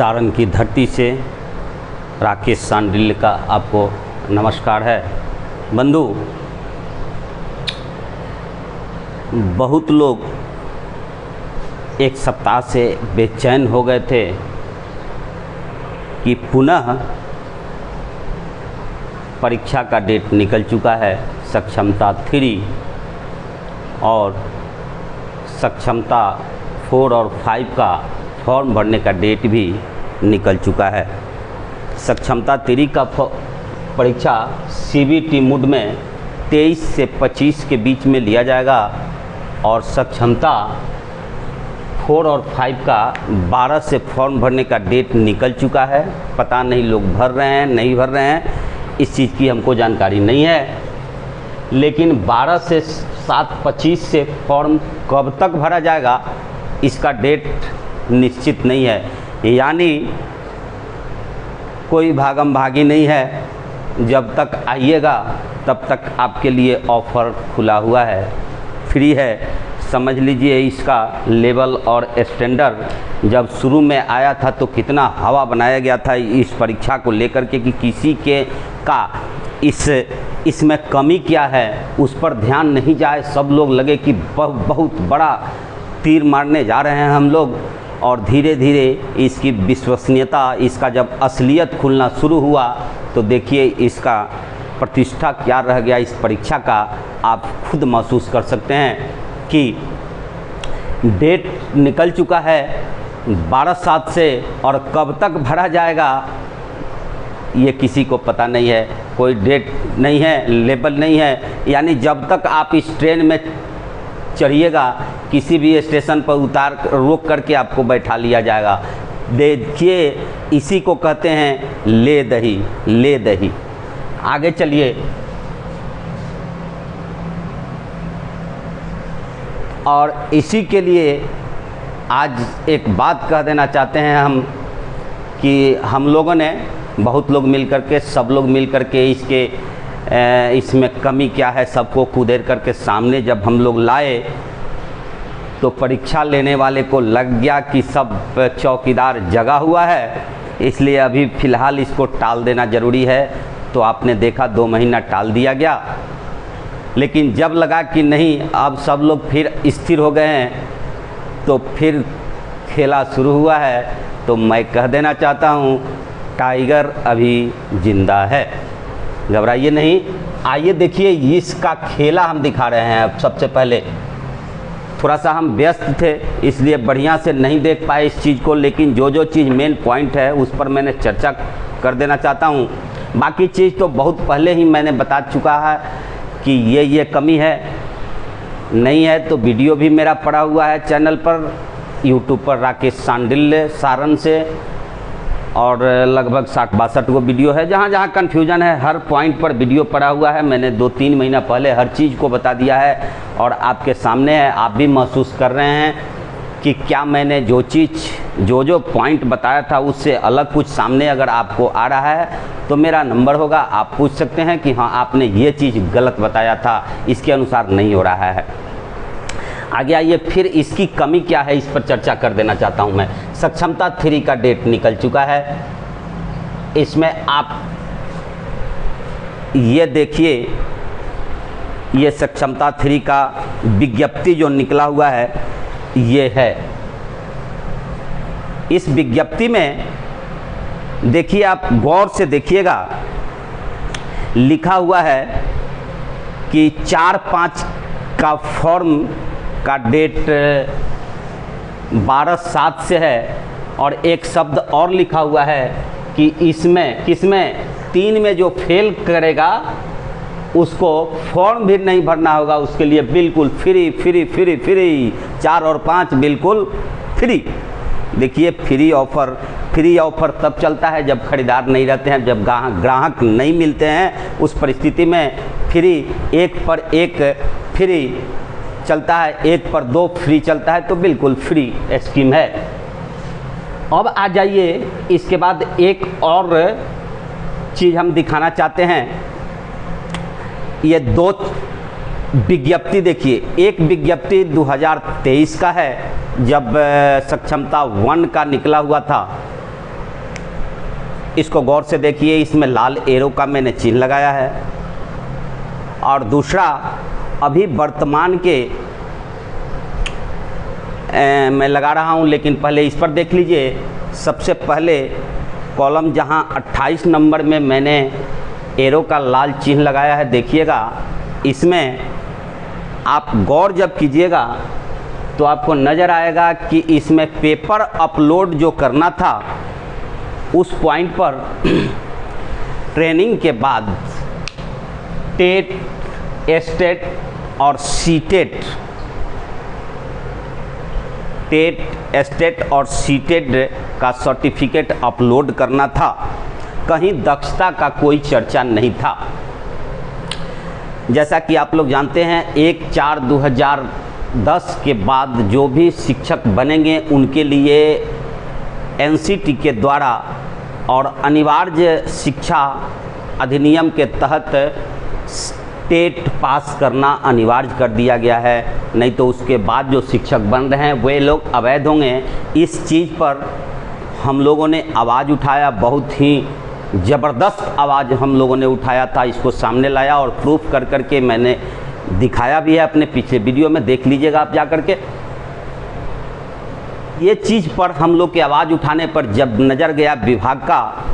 सारण की धरती से राकेश सांडिल्य का आपको नमस्कार है। बंधु, बहुत लोग एक सप्ताह से बेचैन हो गए थे कि पुनः परीक्षा का डेट निकल चुका है। सक्षमता 3 और सक्षमता 4 और 5 का फॉर्म भरने का डेट भी निकल चुका है। सक्षमता 3 का परीक्षा CBT मोड में 23 से 25 के बीच में लिया जाएगा और सक्षमता 4 और 5 का 12 से फॉर्म भरने का डेट निकल चुका है। पता नहीं लोग भर रहे हैं नहीं भर रहे हैं, इस चीज़ की हमको जानकारी नहीं है, लेकिन 12 से 7-25 से फॉर्म कब तक भरा जाएगा इसका डेट निश्चित नहीं है। यानी कोई भागम भागी नहीं है। जब तक आइएगा तब तक आपके लिए ऑफ़र खुला हुआ है, फ्री है। समझ लीजिए इसका लेवल और स्टैंडर्ड जब शुरू में आया था तो कितना हवा बनाया गया था इस परीक्षा को लेकर के कि किसी के का इसमें कमी क्या है उस पर ध्यान नहीं जाए। सब लोग लगे कि बहुत बड़ा तीर मारने जा रहे हैं हम लोग, और धीरे धीरे इसकी विश्वसनीयता, इसका जब असलियत खुलना शुरू हुआ तो देखिए इसका प्रतिष्ठा क्या रह गया इस परीक्षा का। आप खुद महसूस कर सकते हैं कि डेट निकल चुका है 12/7 से, और कब तक भरा जाएगा ये किसी को पता नहीं है। कोई डेट नहीं है, लेबल नहीं है। यानी जब तक आप इस ट्रेन में चढ़िएगा किसी भी स्टेशन पर रोक करके आपको बैठा लिया जाएगा। देखिए इसी को कहते हैं ले दही ले दही। आगे चलिए, और इसी के लिए आज एक बात कह देना चाहते हैं हम कि हम लोगों ने बहुत लोग मिल करके, सब लोग मिल करके इसमें कमी क्या है सबको खुदेर करके सामने जब हम लोग लाए तो परीक्षा लेने वाले को लग गया कि सब चौकीदार जगा हुआ है, इसलिए अभी फ़िलहाल इसको टाल देना ज़रूरी है। तो आपने देखा 2 महीना टाल दिया गया, लेकिन जब लगा कि नहीं अब सब लोग फिर स्थिर हो गए हैं तो फिर खेला शुरू हुआ है। तो मैं कह देना चाहता हूँ टाइगर अभी ज़िंदा है, घबराइए नहीं। आइए देखिए इसका खेला हम दिखा रहे हैं। अब सबसे पहले थोड़ा सा हम व्यस्त थे इसलिए बढ़िया से नहीं देख पाए इस चीज़ को, लेकिन जो चीज़ मेन पॉइंट है उस पर मैंने चर्चा कर देना चाहता हूँ। बाकी चीज़ तो बहुत पहले ही मैंने बता चुका है कि ये कमी है। नहीं है तो वीडियो भी मेरा पड़ा हुआ है चैनल पर, यूट्यूब पर राकेश सांडिल्य सारण से, और लगभग 60-62 वो वीडियो है। जहाँ जहाँ कन्फ्यूजन है हर पॉइंट पर वीडियो पड़ा हुआ है। मैंने 2-3 महीना पहले हर चीज़ को बता दिया है और आपके सामने है। आप भी महसूस कर रहे हैं कि क्या मैंने जो चीज़ जो पॉइंट बताया था उससे अलग कुछ सामने अगर आपको आ रहा है तो मेरा नंबर होगा, आप पूछ सकते हैं कि हाँ आपने ये चीज़ गलत बताया था, इसके अनुसार नहीं हो रहा है। आगे आइए फिर इसकी कमी क्या है इस पर चर्चा कर देना चाहता हूं मैं। सक्षमता 3 का डेट निकल चुका है। इसमें आप ये देखिए, ये सक्षमता 3 का विज्ञप्ति जो निकला हुआ है ये है। इस विज्ञप्ति में देखिए, आप गौर से देखिएगा, लिखा हुआ है कि 4/5 का फॉर्म का डेट 12/7 से है, और एक शब्द और लिखा हुआ है कि इसमें किसमें 3 में जो फेल करेगा उसको फॉर्म भी नहीं भरना होगा, उसके लिए बिल्कुल फ्री फ्री फ्री फ्री। 4 और 5 बिल्कुल फ्री। देखिए फ्री ऑफ़र तब चलता है जब खरीदार नहीं रहते हैं, जब ग्राहक नहीं मिलते हैं। उस परिस्थिति में फ्री 1 पर 1 फ्री चलता है, 1 पर 2 फ्री चलता है, तो बिल्कुल फ्री स्कीम है। अब आ जाइए, इसके बाद एक और चीज़ हम दिखाना चाहते हैं। ये 2 विज्ञप्ति देखिए, एक विज्ञप्ति 2023 का है जब सक्षमता 1 का निकला हुआ था, इसको गौर से देखिए, इसमें लाल एरो का मैंने चिन्ह लगाया है। और दूसरा, अभी वर्तमान के मैं लगा रहा हूँ, लेकिन पहले इस पर देख लीजिए। सबसे पहले कॉलम जहाँ 28 नंबर में मैंने एरो का लाल चिन्ह लगाया है, देखिएगा, इसमें आप गौर जब कीजिएगा तो आपको नज़र आएगा कि इसमें पेपर अपलोड जो करना था, उस पॉइंट पर ट्रेनिंग के बाद टेट, एस्टेट और सीटेट, टेट, एस्टेट और सीटेट का सर्टिफिकेट अपलोड करना था। कहीं दक्षता का कोई चर्चा नहीं था। जैसा कि आप लोग जानते हैं, 1/4/2010 के बाद जो भी शिक्षक बनेंगे उनके लिए एनसीटी के द्वारा और अनिवार्य शिक्षा अधिनियम के तहत टेट पास करना अनिवार्य कर दिया गया है। नहीं तो उसके बाद जो शिक्षक बन रहे हैं वे लोग अवैध होंगे। इस चीज़ पर हम लोगों ने आवाज़ उठाया, बहुत ही ज़बरदस्त आवाज़ हम लोगों ने उठाया था। इसको सामने लाया और प्रूफ कर कर के मैंने दिखाया भी है अपने पिछले वीडियो में, देख लीजिएगा आप जा कर के। ये चीज़ पर हम लोग की आवाज़ उठाने पर जब नज़र गया विभाग का,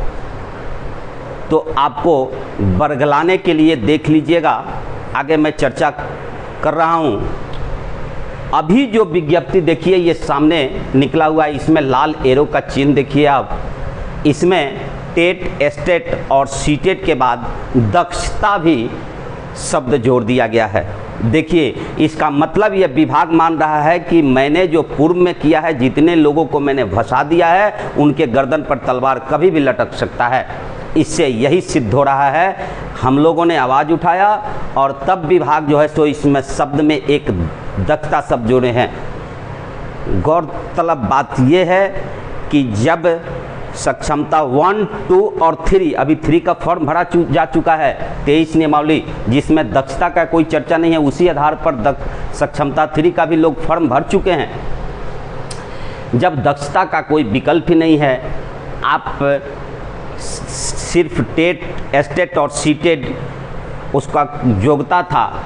तो आपको बरगलाने के लिए देख लीजिएगा, आगे मैं चर्चा कर रहा हूँ। अभी जो विज्ञप्ति देखिए, ये सामने निकला हुआ है, इसमें लाल एरो का चिन्ह देखिए आप। इसमें टेट, एस्टेट और सीटेट के बाद दक्षता भी शब्द जोड़ दिया गया है। देखिए, इसका मतलब यह विभाग मान रहा है कि मैंने जो पूर्व में किया है, जितने लोगों को मैंने फंसा दिया है, उनके गर्दन पर तलवार कभी भी लटक सकता है। इससे यही सिद्ध हो रहा है। हम लोगों ने आवाज़ उठाया और तब विभाग जो है सो इसमें शब्द में एक दक्षता शब्द जोड़े हैं। गौरतलब बात यह है कि जब सक्षमता 1, 2 और 3, अभी 3 का फॉर्म भरा जा चुका है, 23 नियमावली, जिसमें दक्षता का कोई चर्चा नहीं है, उसी आधार पर सक्षमता 3 का भी लोग फॉर्म भर चुके हैं। जब दक्षता का कोई विकल्प ही नहीं है, आप सिर्फ टेट, एस्टेट और सीटेट उसका योग्यता था,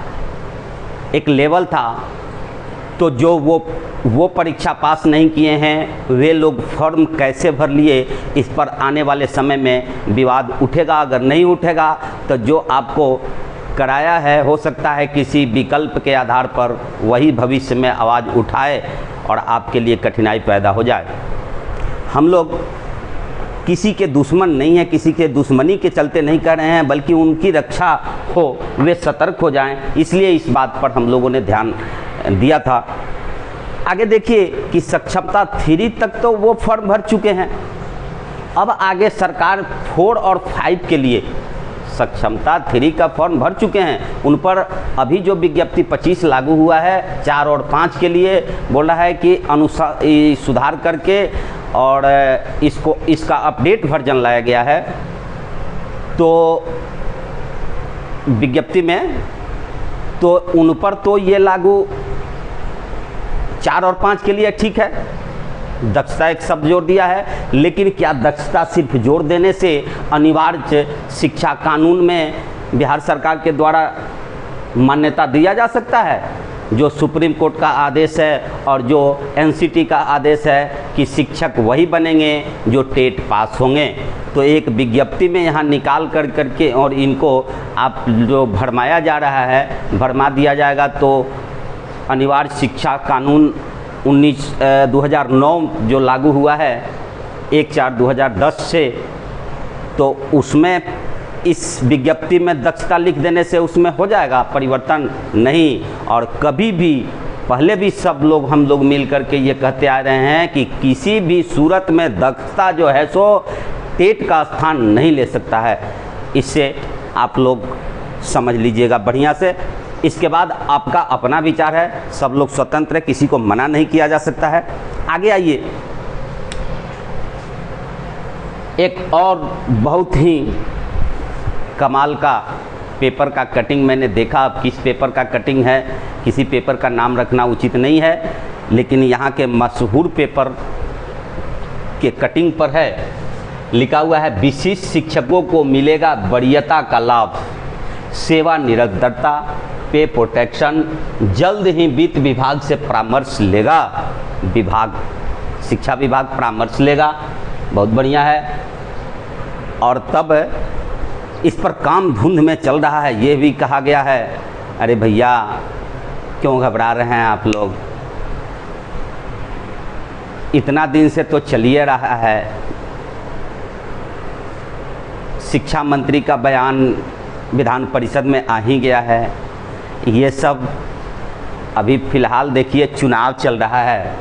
एक लेवल था, तो जो वो परीक्षा पास नहीं किए हैं वे लोग फॉर्म कैसे भर लिए, इस पर आने वाले समय में विवाद उठेगा। अगर नहीं उठेगा तो जो आपको कराया है, हो सकता है किसी विकल्प के आधार पर वही भविष्य में आवाज़ उठाए और आपके लिए कठिनाई पैदा हो जाए। हम लोग किसी के दुश्मन नहीं हैं, किसी के दुश्मनी के चलते नहीं कर रहे हैं, बल्कि उनकी रक्षा हो, वे सतर्क हो जाएं, इसलिए इस बात पर हम लोगों ने ध्यान दिया था। आगे देखिए कि सक्षमता 3 तक तो वो फॉर्म भर चुके हैं। अब आगे सरकार 4 और 5 के लिए सक्षमता 3 का फॉर्म भर चुके हैं। उन पर अभी जो विज्ञप्ति 25 लागू हुआ है, 4 और 5 के लिए बोल रहा है कि सुधार करके और इसका अपडेट वर्जन लाया गया है। तो विज्ञप्ति में तो उन पर तो ये लागू 4 और 5 के लिए ठीक है, दक्षता एक शब्द जोड़ दिया है। लेकिन क्या दक्षता सिर्फ जोड़ देने से अनिवार्य शिक्षा कानून में बिहार सरकार के द्वारा मान्यता दिया जा सकता है? जो सुप्रीम कोर्ट का आदेश है और जो एनसीटी का आदेश है कि शिक्षक वही बनेंगे जो टेट पास होंगे। तो एक विज्ञप्ति में यहाँ निकाल कर करके और इनको आप जो भरमाया जा रहा है, भरमा दिया जाएगा। तो अनिवार्य शिक्षा कानून 2009 जो लागू हुआ है 1/4/2010 से, तो उसमें इस विज्ञप्ति में दक्षता लिख देने से उसमें हो जाएगा परिवर्तन? नहीं। और कभी भी पहले भी सब लोग हम लोग मिल कर के ये कहते आ रहे हैं कि किसी भी सूरत में दक्षता जो है सो टेट का स्थान नहीं ले सकता है। इससे आप लोग समझ लीजिएगा बढ़िया से। इसके बाद आपका अपना विचार है, सब लोग स्वतंत्र है, किसी को मना नहीं किया जा सकता है। आगे आइए, एक और बहुत ही कमाल का पेपर का कटिंग मैंने देखा। अब किस पेपर का कटिंग है, किसी पेपर का नाम रखना उचित नहीं है, लेकिन यहाँ के मशहूर पेपर के कटिंग पर है। लिखा हुआ है विशिष्ट शिक्षकों को मिलेगा वरीयता का लाभ, सेवा निरंतरता, पे प्रोटेक्शन, जल्द ही वित्त विभाग से परामर्श लेगा। शिक्षा विभाग परामर्श लेगा, बहुत बढ़िया है। और तब इस पर काम धुंध में चल रहा है, ये भी कहा गया है। अरे भैया क्यों घबरा रहे हैं आप लोग, इतना दिन से तो चलिए रहा है। शिक्षा मंत्री का बयान विधान परिषद में आ ही गया है। ये सब अभी फ़िलहाल देखिए चुनाव चल रहा है,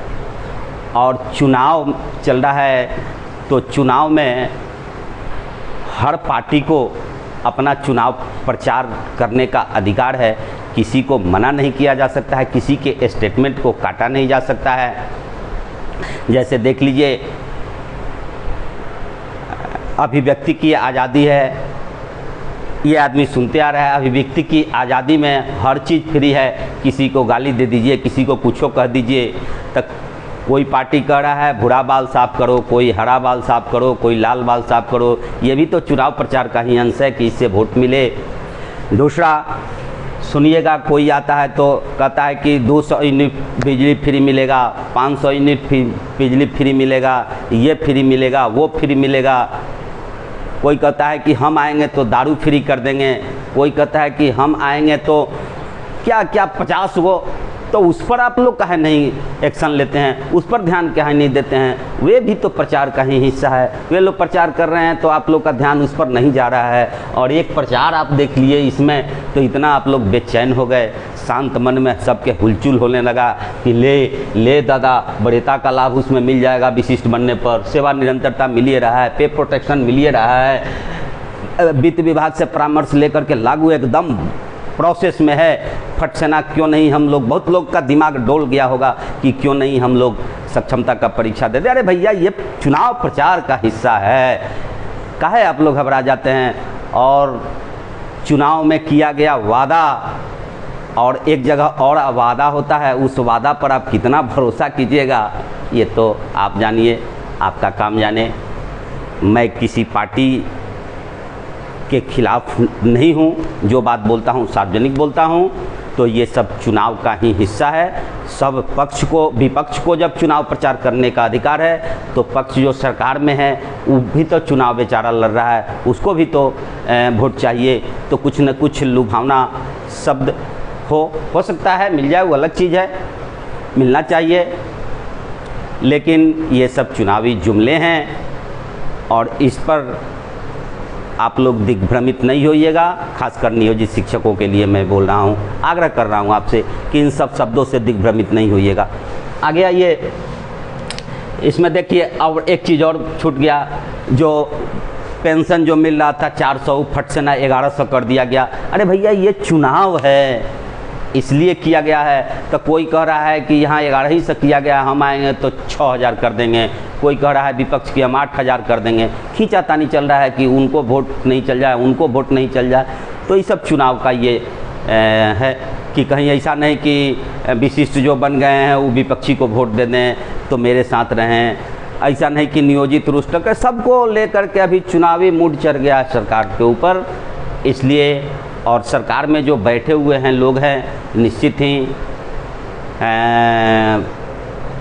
और चुनाव चल रहा है तो चुनाव में हर पार्टी को अपना चुनाव प्रचार करने का अधिकार है, किसी को मना नहीं किया जा सकता है, किसी के स्टेटमेंट को काटा नहीं जा सकता है। जैसे देख लीजिए, अभिव्यक्ति की आज़ादी है, ये आदमी सुनते आ रहा है, अभिव्यक्ति की आज़ादी में हर चीज़ फ्री है, किसी को गाली दे दीजिए, किसी को कुछ कह दीजिए। तक कोई पार्टी कह रहा है भूरा बाल साफ करो, कोई हरा बाल साफ करो, कोई लाल बाल साफ करो, ये भी तो चुनाव प्रचार का ही अंश है कि इससे वोट मिले। दूसरा सुनिएगा, कोई आता है तो कहता है कि 200 यूनिट बिजली फ्री मिलेगा, 500 यूनिट बिजली फ्री मिलेगा, ये फ्री मिलेगा, वो फ्री मिलेगा। कोई कहता है कि हम आएंगे तो दारू फ्री कर देंगे, कोई कहता है कि हम आएंगे तो क्या क्या 50 वो, तो उस पर आप लोग काहे नहीं एक्शन लेते हैं, उस पर ध्यान काहे नहीं देते हैं? वे भी तो प्रचार का ही हिस्सा है, वे लोग प्रचार कर रहे हैं तो आप लोग का ध्यान उस पर नहीं जा रहा है। और एक प्रचार आप देख लिए इसमें तो इतना आप लोग बेचैन हो गए, शांत मन में सबके हुलचुल होने लगा कि ले दादा वरीयता का लाभ उसमें मिल जाएगा, विशिष्ट बनने पर सेवा निरंतरता मिल ही रहा है, पे प्रोटेक्शन मिल ही रहा है, वित्त विभाग से परामर्श लेकर के लागू एकदम प्रोसेस में है। फट से ना क्यों नहीं हम लोग, बहुत लोग का दिमाग डोल गया होगा कि क्यों नहीं हम लोग सक्षमता का परीक्षा दे दे। अरे भैया ये चुनाव प्रचार का हिस्सा है, काहे आप लोग घबरा जाते हैं? और चुनाव में किया गया वादा और एक जगह और वादा होता है, उस वादा पर आप कितना भरोसा कीजिएगा ये तो आप जानिए, आपका काम जाने। मैं किसी पार्टी के खिलाफ नहीं हूँ, जो बात बोलता हूँ सार्वजनिक बोलता हूँ। तो ये सब चुनाव का ही हिस्सा है। सब पक्ष को, विपक्ष को जब चुनाव प्रचार करने का अधिकार है तो पक्ष जो सरकार में है वो भी तो चुनाव बेचारा लड़ रहा है, उसको भी तो वोट चाहिए। तो कुछ न कुछ लुभावना शब्द हो सकता है, मिल जाए वो अलग चीज़ है, मिलना चाहिए। लेकिन ये सब चुनावी जुमले हैं और इस पर आप लोग दिग्भ्रमित नहीं होइएगा। खासकर नियोजित शिक्षकों के लिए मैं बोल रहा हूँ, आग्रह कर रहा हूँ आपसे कि इन सब शब्दों से दिग्भ्रमित नहीं होइएगा। आगे आइए, इसमें देखिए और एक चीज़ और छूट गया, जो पेंशन जो मिल रहा था 400 फट से ना 1100 कर दिया गया। अरे भैया ये चुनाव है इसलिए किया गया है। तो कोई कह रहा है कि यहाँ 1100 किया गया, हम आएंगे तो 6000 कर देंगे। कोई कह रहा है विपक्ष की हम 8000 कर देंगे। खींचातानी चल रहा है कि उनको वोट नहीं चल जाए, उनको वोट नहीं चल जाए। तो ये सब चुनाव का ये है कि कहीं ऐसा नहीं कि विशिष्ट जो बन गए हैं वो विपक्षी को वोट दे दें तो मेरे साथ रहें। ऐसा नहीं कि नियोजित रुष्ट कर, सबको लेकर के अभी चुनावी मूड चढ़ गया है सरकार के ऊपर। इसलिए और सरकार में जो बैठे हुए हैं लोग हैं निश्चित ही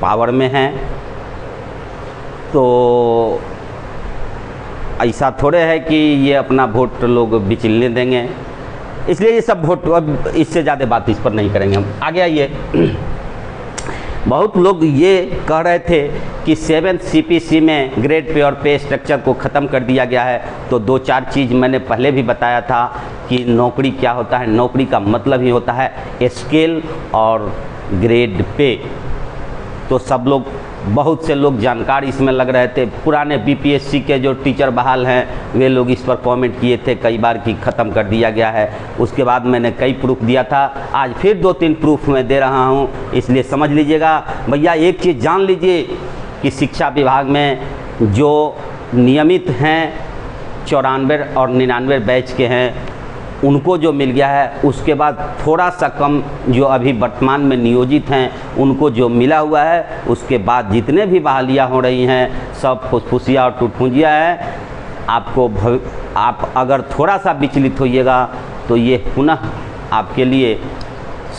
पावर में हैं। तो ऐसा थोड़े है कि ये अपना वोट लोग बिचलने देंगे, इसलिए ये सब वोट, अब इससे ज़्यादा बात इस पर नहीं करेंगे हम। आगे आइए, बहुत लोग ये कह रहे थे कि 7th CPC में ग्रेड पे और पे स्ट्रक्चर को ख़त्म कर दिया गया है। तो 2-4 चीज़ मैंने पहले भी बताया था कि नौकरी क्या होता है। नौकरी का मतलब ही होता है स्केल और ग्रेड पे। तो सब लोग, बहुत से लोग जानकार इसमें लग रहे थे। पुराने BPSC के जो टीचर बहाल हैं वे लोग इस पर कमेंट किए थे कई बार कि ख़त्म कर दिया गया है। उसके बाद मैंने कई प्रूफ दिया था, आज फिर 2-3 प्रूफ मैं दे रहा हूँ, इसलिए समझ लीजिएगा। भैया एक चीज़ जान लीजिए कि शिक्षा विभाग में जो नियमित हैं 94 और 99 बैच के हैं उनको जो मिल गया है, उसके बाद थोड़ा सा कम जो अभी वर्तमान में नियोजित हैं उनको जो मिला हुआ है, उसके बाद जितने भी बहालियाँ हो रही हैं सब फुसफुसिया और टुटपुंजिया है। आप अगर थोड़ा सा विचलित होइएगा तो ये पुनः आपके लिए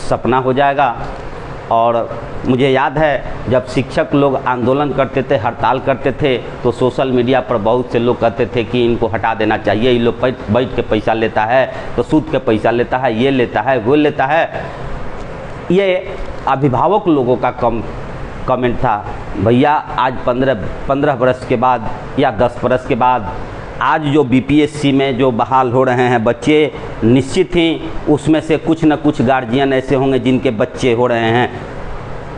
सपना हो जाएगा। और मुझे याद है जब शिक्षक लोग आंदोलन करते थे, हड़ताल करते थे, तो सोशल मीडिया पर बहुत से लोग कहते थे कि इनको हटा देना चाहिए, ये लोग बैठ के पैसा लेता है, तो सूद के पैसा लेता है, ये लेता है, वो लेता है। ये अभिभावक लोगों का कमेंट था। भैया आज 15 बरस के बाद या 10 बरस के बाद आज जो बीपीएससी में जो बहाल हो रहे हैं बच्चे, निश्चित ही उसमें से कुछ न कुछ गार्जियन ऐसे होंगे जिनके बच्चे हो रहे हैं।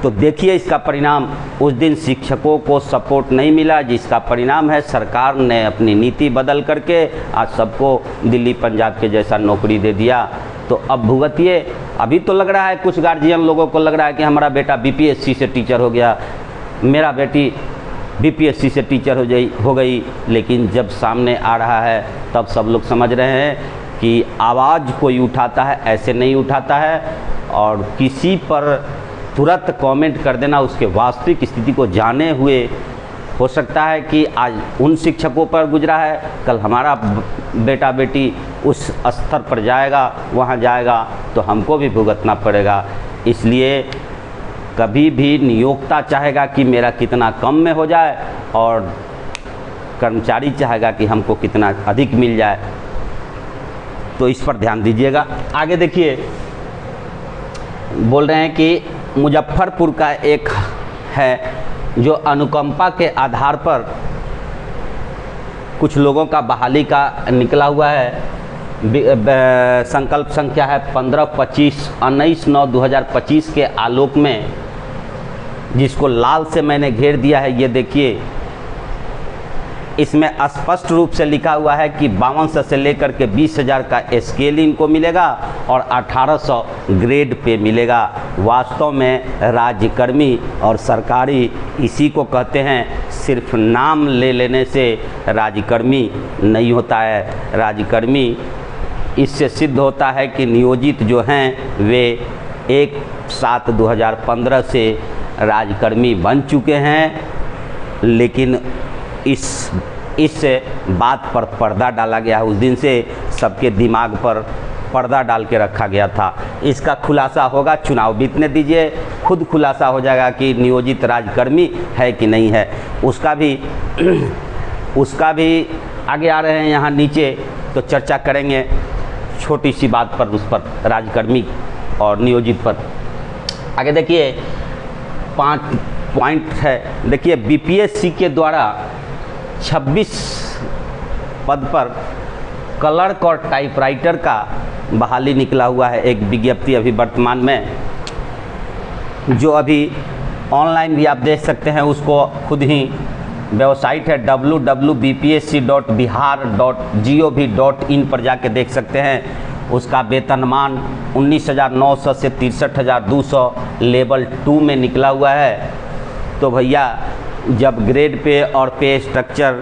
तो देखिए इसका परिणाम, उस दिन शिक्षकों को सपोर्ट नहीं मिला, जिसका परिणाम है सरकार ने अपनी नीति बदल करके आज सबको दिल्ली पंजाब के जैसा नौकरी दे दिया। तो अब भुगतिए। अभी तो लग रहा है कुछ गार्जियन लोगों को लग रहा है कि हमारा बेटा बीपीएससी से टीचर हो गया, मेरा बेटी बीपीएससी से टीचर हो गई, लेकिन जब सामने आ रहा है तब सब लोग समझ रहे हैं कि आवाज़ कोई उठाता है ऐसे नहीं उठाता है। और किसी पर तुरंत कमेंट कर देना उसके वास्तविक स्थिति को जाने हुए, हो सकता है कि आज उन शिक्षकों पर गुजरा है, कल हमारा बेटा बेटी उस स्तर पर जाएगा, वहाँ जाएगा तो हमको भी भुगतना पड़ेगा। इसलिए कभी भी नियोक्ता चाहेगा कि मेरा कितना कम में हो जाए और कर्मचारी चाहेगा कि हमको कितना अधिक मिल जाए, तो इस पर ध्यान दीजिएगा। आगे देखिए, बोल रहे हैं कि मुजफ्फरपुर का एक है जो अनुकंपा के आधार पर कुछ लोगों का बहाली का निकला हुआ है। संकल्प संख्या है 19/9/2025 के आलोक में, जिसको लाल से मैंने घेर दिया है। ये देखिए, इसमें स्पष्ट रूप से लिखा हुआ है कि 5200 से लेकर के 20,000 का स्केल इनको मिलेगा और 1800 ग्रेड पे मिलेगा। वास्तव में राज्यकर्मी और सरकारी इसी को कहते हैं। सिर्फ नाम ले लेने से राज्यकर्मी नहीं होता है। राज्यकर्मी इससे सिद्ध होता है कि नियोजित जो हैं वे 1/7/2015 से राज्यकर्मी बन चुके हैं, लेकिन इस बात पर पर्दा डाला गया है। उस दिन से सबके दिमाग पर पर्दा डाल के रखा गया था। इसका खुलासा होगा, चुनाव बीतने दीजिए, खुद खुलासा हो जाएगा कि नियोजित राज्यकर्मी है कि नहीं है। उसका भी आगे आ रहे हैं यहाँ नीचे, तो चर्चा करेंगे छोटी सी बात पर, उस पर, राज्यकर्मी और नियोजित पर। आगे देखिए 5 पॉइंट है। देखिए, बीपीएससी के द्वारा 26 पद पर क्लर्क और टाइपराइटर का बहाली निकला हुआ है। एक विज्ञप्ति अभी वर्तमान में, जो अभी ऑनलाइन भी आप देख सकते हैं, उसको खुद ही वेबसाइट है www.bpsc.bihar.gov.in पर जाके देख सकते हैं। उसका वेतनमान 19,900 से 63,200 लेवल 2 में निकला हुआ है। तो भैया, जब ग्रेड पे और पे स्ट्रक्चर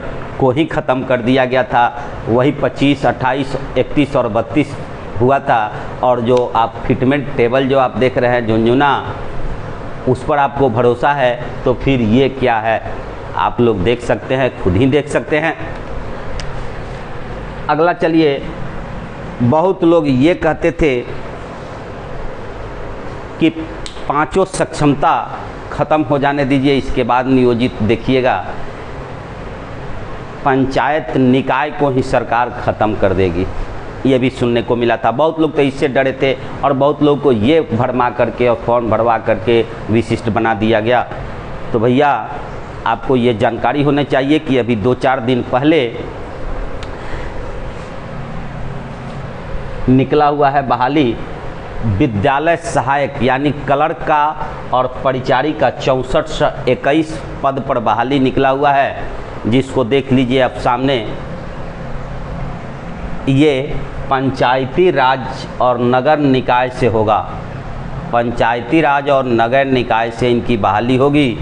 को ही ख़त्म कर दिया गया था, वही 25, 28, 31 और 32 हुआ था। और जो आप फिटमेंट टेबल जो आप देख रहे हैं झुनझुना, उस पर आपको भरोसा है, तो फिर ये क्या है आप लोग देख सकते हैं, खुद ही देख सकते हैं। अगला चलिए, बहुत लोग ये कहते थे कि 5 सक्षमता ख़त्म हो जाने दीजिए, इसके बाद नियोजित देखिएगा। पंचायत निकाय को ही सरकार ख़त्म कर देगी, ये भी सुनने को मिला था। बहुत लोग तो इससे डरे थे और बहुत लोग को ये भरमा करके और फॉर्म भरवा करके विशिष्ट बना दिया गया। तो भैया, आपको ये जानकारी होनी चाहिए कि अभी 2-4 दिन पहले निकला हुआ है बहाली विद्यालय सहायक यानी क्लर्क का और परिचारी का 6421 पद पर बहाली निकला हुआ है, जिसको देख लीजिए आप सामने। ये पंचायती राज और नगर निकाय से होगा, पंचायती राज और नगर निकाय से इनकी बहाली होगी।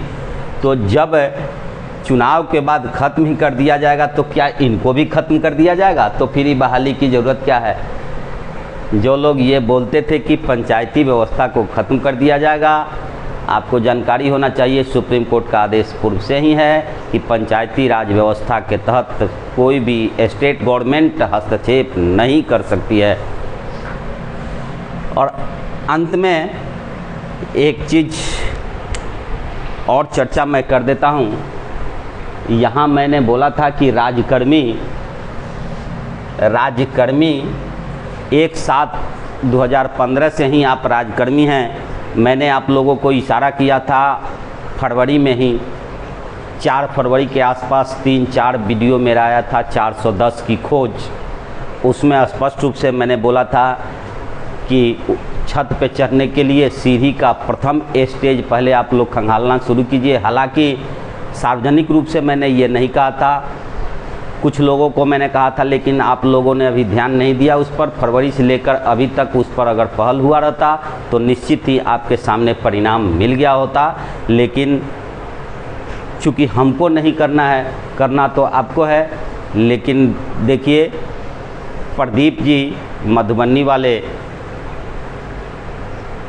तो जब चुनाव के बाद ख़त्म ही कर दिया जाएगा, तो क्या इनको भी ख़त्म कर दिया जाएगा? तो फिर ये बहाली की ज़रूरत क्या है? जो लोग ये बोलते थे कि पंचायती व्यवस्था को ख़त्म कर दिया जाएगा, आपको जानकारी होना चाहिए, सुप्रीम कोर्ट का आदेश पूर्व से ही है कि पंचायती राज व्यवस्था के तहत कोई भी स्टेट गवर्नमेंट हस्तक्षेप नहीं कर सकती है। और अंत में एक चीज़ और चर्चा मैं कर देता हूँ। यहाँ मैंने बोला था कि राजकर्मी 1/7/2015 से ही आप राजकर्मी हैं। मैंने आप लोगों को इशारा किया था फरवरी में ही, 4 फरवरी के आसपास 3-4 वीडियो मेरा आया था 410 की खोज। उसमें स्पष्ट रूप से मैंने बोला था कि छत पे चढ़ने के लिए सीढ़ी का प्रथम स्टेज पहले आप लोग खंगालना शुरू कीजिए। हालांकि सार्वजनिक रूप से मैंने ये नहीं कहा था, कुछ लोगों को मैंने कहा था, लेकिन आप लोगों ने अभी ध्यान नहीं दिया उस पर। फरवरी से लेकर अभी तक उस पर अगर पहल हुआ रहता तो निश्चित ही आपके सामने परिणाम मिल गया होता। लेकिन चूँकि हमको नहीं करना है, करना तो आपको है। लेकिन देखिए, प्रदीप जी मधुबनी वाले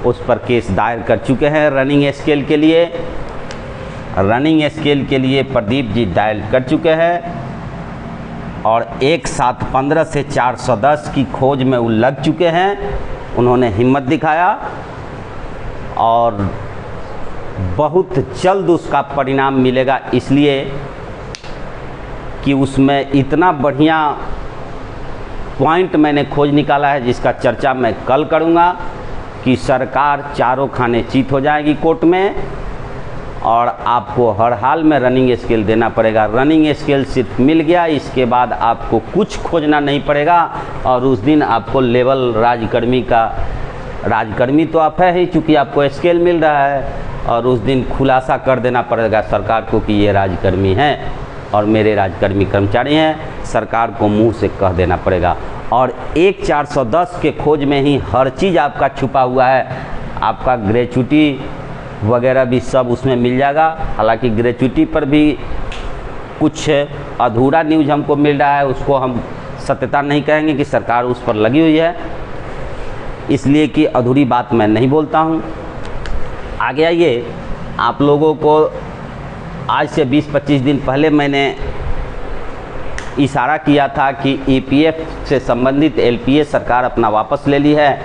उस पर केस दायर कर चुके हैं रनिंग स्केल के लिए। रनिंग स्केल के लिए प्रदीप जी दायर कर चुके हैं और 1/7/15 से 410 की खोज में वो लग चुके हैं। उन्होंने हिम्मत दिखाया और बहुत जल्द उसका परिणाम मिलेगा, इसलिए कि उसमें इतना बढ़िया पॉइंट मैंने खोज निकाला है जिसका चर्चा मैं कल करूँगा कि सरकार चारों खाने चीत हो जाएगी कोर्ट में और आपको हर हाल में रनिंग स्केल देना पड़ेगा। रनिंग स्केल सिर्फ मिल गया, इसके बाद आपको कुछ खोजना नहीं पड़ेगा और उस दिन आपको लेवल राजकर्मी तो आप है ही, चूँकि आपको स्केल मिल रहा है, और उस दिन खुलासा कर देना पड़ेगा सरकार को कि ये राजकर्मी हैं और मेरे राजकर्मी कर्मचारी हैं। सरकार को मुंह से कह देना पड़ेगा। और 1/410 के खोज में ही हर चीज़ आपका छुपा हुआ है। आपका ग्रेच्युटी वगैरह भी सब उसमें मिल जाएगा। हालांकि ग्रेच्युटी पर भी कुछ अधूरा न्यूज़ हमको मिल रहा है, उसको हम सत्यता नहीं कहेंगे कि सरकार उस पर लगी हुई है, इसलिए कि अधूरी बात मैं नहीं बोलता हूँ। आगे आइए, आप लोगों को आज से 20-25 दिन पहले मैंने इशारा किया था कि ईपीएफ से संबंधित एलपीए सरकार अपना वापस ले ली है।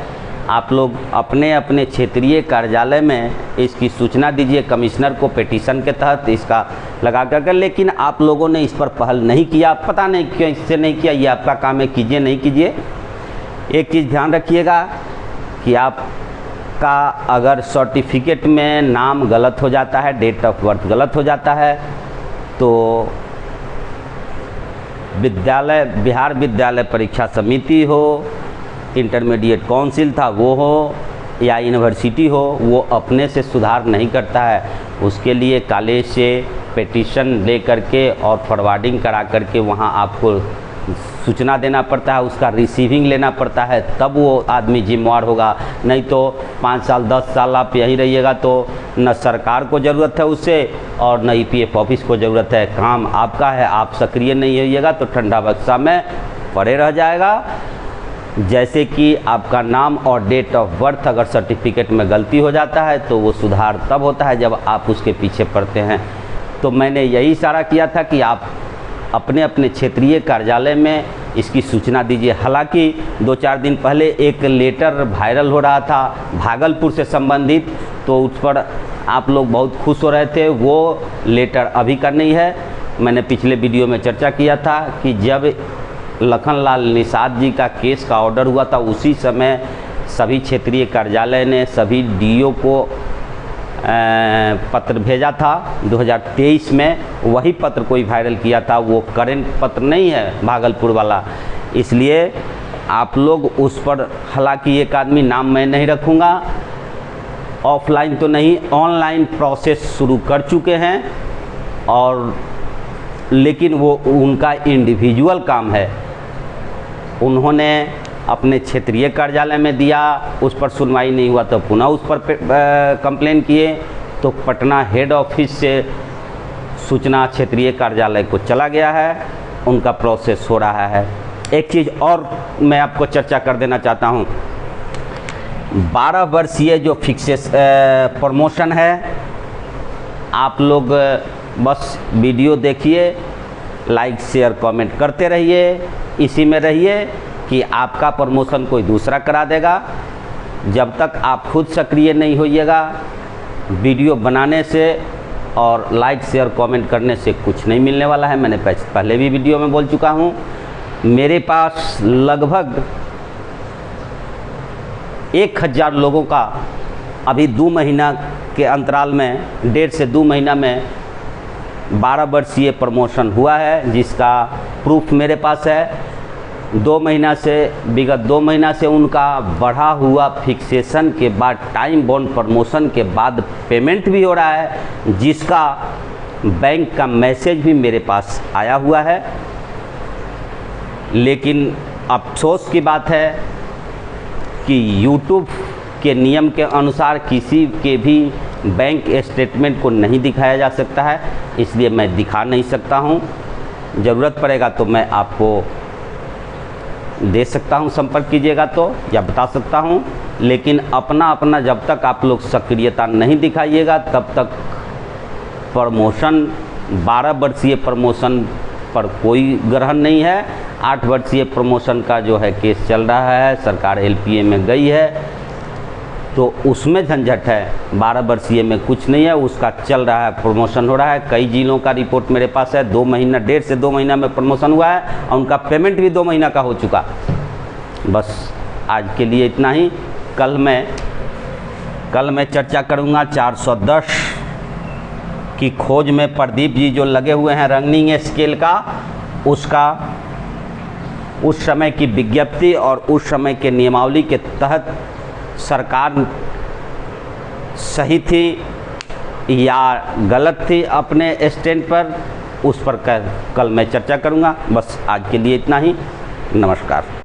आप लोग अपने अपने क्षेत्रीय कार्यालय में इसकी सूचना दीजिए कमिश्नर को पेटिशन के तहत इसका लगा कर। लेकिन आप लोगों ने इस पर पहल नहीं किया, पता नहीं क्यों इससे नहीं किया। ये आपका काम है, कीजिए नहीं कीजिए। एक चीज़ ध्यान रखिएगा कि आपका अगर सर्टिफिकेट में नाम गलत हो जाता है, डेट ऑफ बर्थ गलत हो जाता है, तो बिहार विद्यालय परीक्षा समिति हो, इंटरमीडिएट काउंसिल था वो हो, या यूनिवर्सिटी हो, वो अपने से सुधार नहीं करता है। उसके लिए कॉलेज से पेटिशन ले करके और फॉरवर्डिंग करा करके वहाँ आपको सूचना देना पड़ता है, उसका रिसीविंग लेना पड़ता है, तब वो आदमी जिम्मेवार होगा। नहीं तो 5 साल 10 साल आप यहीं रहिएगा तो न सरकार को ज़रूरत है उससे और न ईपीएफ ऑफिस को ज़रूरत है। काम आपका है, आप सक्रिय नहीं होइएगा तो ठंडा बक्सा में पड़े रह जाएगा। जैसे कि आपका नाम और डेट ऑफ बर्थ अगर सर्टिफिकेट में गलती हो जाता है तो वो सुधार तब होता है जब आप उसके पीछे पड़ते हैं। तो मैंने यही इशारा किया था कि आप अपने अपने क्षेत्रीय कार्यालय में इसकी सूचना दीजिए। हालांकि 2-4 दिन पहले एक लेटर वायरल हो रहा था भागलपुर से संबंधित, तो उस पर आप लोग बहुत खुश हो रहे थे। वो लेटर अभी का नहीं है। मैंने पिछले वीडियो में चर्चा किया था कि जब लखनलाल निषाद जी का केस का ऑर्डर हुआ था उसी समय सभी क्षेत्रीय कार्यालय ने सभी डीओ को पत्र भेजा था 2023 में। वही पत्र कोई वायरल किया था, वो करेंट पत्र नहीं है भागलपुर वाला, इसलिए आप लोग उस पर, हालांकि एक आदमी नाम मैं नहीं रखूँगा, ऑफलाइन तो नहीं ऑनलाइन प्रोसेस शुरू कर चुके हैं, और लेकिन वो उनका इंडिविजुअल काम है। उन्होंने अपने क्षेत्रीय कार्यालय में दिया, उस पर सुनवाई नहीं हुआ तो पुनः उस पर कंप्लेन किए, तो पटना हेड ऑफिस से सूचना क्षेत्रीय कार्यालय को चला गया है, उनका प्रोसेस हो रहा है। एक चीज़ और मैं आपको चर्चा कर देना चाहता हूँ, 12 वर्षीय जो फिक्सेस प्रमोशन है, आप लोग बस वीडियो देखिए, लाइक शेयर कमेंट करते रहिए, इसी में रहिए कि आपका प्रमोशन कोई दूसरा करा देगा। जब तक आप खुद सक्रिय नहीं होइएगा, वीडियो बनाने से और लाइक शेयर कमेंट करने से कुछ नहीं मिलने वाला है। मैंने पहले भी वीडियो में बोल चुका हूँ। मेरे पास लगभग 1000 लोगों का अभी 2 महीना के अंतराल में, 1.5 से 2 महीना में 12 वर्षीय प्रमोशन हुआ है, जिसका प्रूफ मेरे पास है। 2 महीना से, विगत 2 महीना से उनका बढ़ा हुआ फिक्सेशन के बाद, टाइम बाउंड प्रमोशन के बाद पेमेंट भी हो रहा है, जिसका बैंक का मैसेज भी मेरे पास आया हुआ है। लेकिन अफसोस की बात है कि YouTube के नियम के अनुसार किसी के भी बैंक स्टेटमेंट को नहीं दिखाया जा सकता है, इसलिए मैं दिखा नहीं सकता हूँ। ज़रूरत पड़ेगा तो मैं आपको दे सकता हूँ, संपर्क कीजिएगा तो, या बता सकता हूँ। लेकिन अपना जब तक आप लोग सक्रियता नहीं दिखाइएगा, तब तक प्रमोशन, 12 वर्षीय प्रमोशन पर कोई ग्रहण नहीं है। 8 वर्षीय प्रमोशन का जो है केस चल रहा है, सरकार LPA में गई है, तो उसमें झंझट है। 12 वर्षीय में कुछ नहीं है, उसका चल रहा है, प्रमोशन हो रहा है। कई जिलों का रिपोर्ट मेरे पास है, 2 महीना, 1.5 से 2 महीना में प्रमोशन हुआ है और उनका पेमेंट भी 2 महीना का हो चुका। बस आज के लिए इतना ही। कल मैं चर्चा करूँगा 410 की खोज में प्रदीप जी जो लगे हुए हैं रनिंग स्केल का, उसका उस समय की विज्ञप्ति और उस समय के नियमावली के तहत सरकार सही थी या गलत थी अपने स्टैंड पर, उस पर कल मैं चर्चा करूंगा। बस आज के लिए इतना ही। नमस्कार।